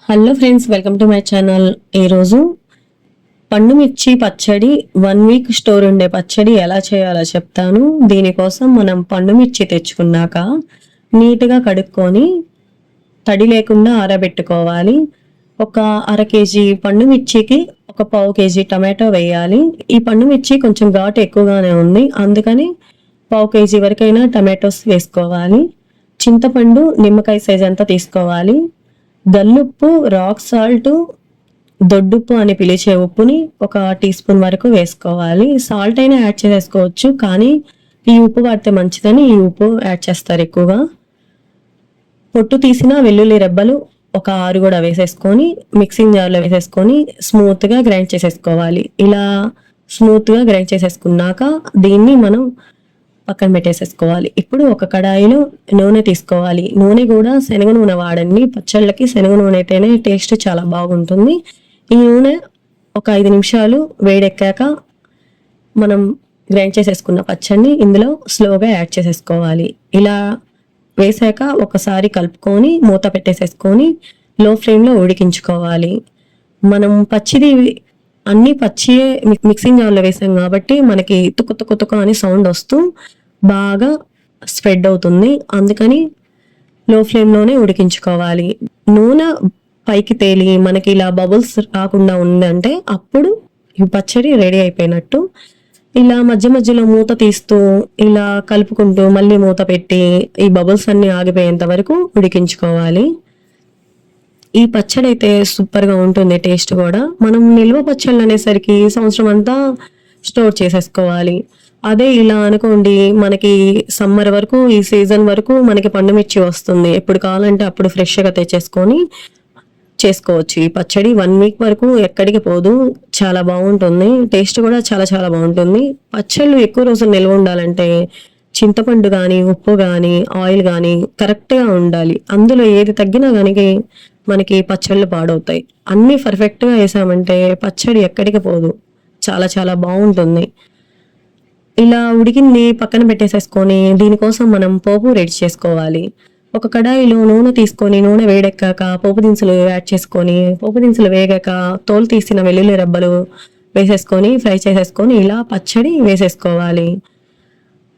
Hello friends, welcome to my channel. ఈరోజు పండు మిర్చి పచ్చడి 1 వీక్ స్టోర్ ఉండే పచ్చడి ఎలా చేయాలో చెప్తాను. దీనికోసం మనం పండు మిర్చి తెచ్చుకున్నాక నీట్గా కడుక్కొని తడి లేకుండా ఆరబెట్టుకోవాలి. ఒక అర కేజీ పండు మిర్చికి ఒక పావు కేజీ టమాటో వేయాలి. ఈ పండు మిర్చి కొంచెం ఘాటు ఎక్కువగానే ఉంది, అందుకని పావు కేజీ వరకైనా టమాటోస్ వేసుకోవాలి. చింతపండు నిమ్మకాయ సైజ్ అంతా తీసుకోవాలి. గల్లుప్పు, రాక్ సాల్ట్, దొడ్డుప్పు అని పిలిచే ఉప్పుని ఒక టీ స్పూన్ వరకు వేసుకోవాలి. సాల్ట్ అయినా యాడ్ చేసుకోవచ్చు, కానీ ఈ ఉప్పు వాడితే మంచిదని ఈ ఉప్పు యాడ్ చేస్తారు ఎక్కువగా. పొట్టు తీసిన వెల్లుల్లి రెబ్బలు ఒక 6 కూడా వేసేసుకొని మిక్సింగ్ జార్లో వేసేసుకొని స్మూత్గా గ్రైండ్ చేసేసుకోవాలి. ఇలా స్మూత్గా గ్రైండ్ చేసేసుకున్నాక దీన్ని మనం పక్కన పెట్టేసేసుకోవాలి. ఇప్పుడు ఒక కడాయిలో నూనె తీసుకోవాలి. నూనె కూడా శనగ నూనె వాడండి. పచ్చళ్ళకి శనగ నూనె అయితేనే టేస్ట్ చాలా బాగుంటుంది. ఈ నూనె ఒక 5 నిమిషాలు వేడెక్కాక మనం గ్రైండ్ చేసేసుకున్న పచ్చడిని ఇందులో స్లోగా యాడ్ చేసేసుకోవాలి. ఇలా వేసాక ఒకసారి కలుపుకొని మూత పెట్టేసేసుకొని లో ఫ్లేమ్లో ఉడికించుకోవాలి. మనం పచ్చిది అన్ని పచ్చియే మిక్సింగ్ జార్లో వేసాం కాబట్టి మనకి తుక్కు తుక్కు తుక్కు అని సౌండ్ వస్తూ బాగా స్ప్రెడ్ అవుతుంది. అందుకని లో ఫ్లేమ్లోనే ఉడికించుకోవాలి. నూనె పైకి తేలి మనకి ఇలా బబుల్స్ రాకుండా ఉందంటే అప్పుడు ఈ పచ్చడి రెడీ అయిపోయినట్టు. ఇలా మధ్య మధ్యలో మూత తీస్తూ ఇలా కలుపుకుంటూ మళ్ళీ మూత పెట్టి ఈ బబుల్స్ అన్ని ఆగిపోయేంత వరకు ఉడికించుకోవాలి. ఈ పచ్చడి అయితే సూపర్గా ఉంటుంది. టేస్ట్ కూడా మనం నిల్వ పచ్చళ్ళు అనేసరికి సంవత్సరం అంతా స్టోర్ చేసేసుకోవాలి. అదే ఇలా అనుకోండి, మనకి సమ్మర్ వరకు ఈ సీజన్ వరకు మనకి పండు మిర్చి వస్తుంది. ఎప్పుడు కావాలంటే అప్పుడు ఫ్రెష్గా తెచ్చేసుకొని చేసుకోవచ్చు. ఈ పచ్చడి 1 వీక్ వరకు ఎక్కడికి పోదు, చాలా బాగుంటుంది. టేస్ట్ కూడా చాలా చాలా బాగుంటుంది. పచ్చళ్ళు ఎక్కువ రోజులు నిల్వ ఉండాలంటే చింతపండు కానీ, ఉప్పు కానీ, ఆయిల్ కానీ కరెక్ట్గా ఉండాలి. అందులో ఏది తగ్గినా కానీ మనకి పచ్చళ్ళు పాడవుతాయి. అన్నీ పర్ఫెక్ట్గా వేసామంటే పచ్చడి ఎక్కడికి పోదు, చాలా చాలా బాగుంటుంది. ఇలా ఉడికింది పక్కన పెట్టేసేసుకొని దీనికోసం మనం పోపు రెడీ చేసుకోవాలి. ఒక కడాయిలో నూనె తీసుకొని నూనె వేడెక్కాక పోపు దినుసులు యాడ్ చేసుకొని పోపు దినుసులు వేగాక తోలు తీసిన వెల్లుల్లి రెబ్బలు వేసేసుకొని ఫ్రై చేసేసుకొని ఇలా పచ్చడి వేసేసుకోవాలి.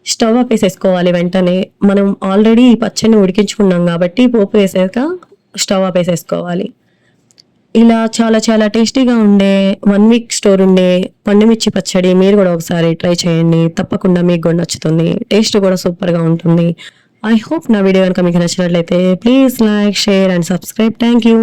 స్టవ్ ఆపేసేసుకోవాలి వెంటనే. మనం ఆల్రెడీ ఈ పచ్చడిని ఉడికించుకున్నాం కాబట్టి పోపు వేసాక స్టవ్ ఆపేసేసుకోవాలి. ఇలా చాలా చాలా టేస్టీగా ఉండే 1 వీక్ స్టోర్ ఉండే పండుమిర్చి పచ్చడి మీరు కూడా ఒకసారి ట్రై చేయండి. తప్పకుండా మీకు కూడా నచ్చుతుంది. టేస్ట్ కూడా సూపర్గా ఉంటుంది. ఐ హోప్ నా వీడియో కనుక మీకు నచ్చినట్లయితే please like, share and subscribe. Thank you.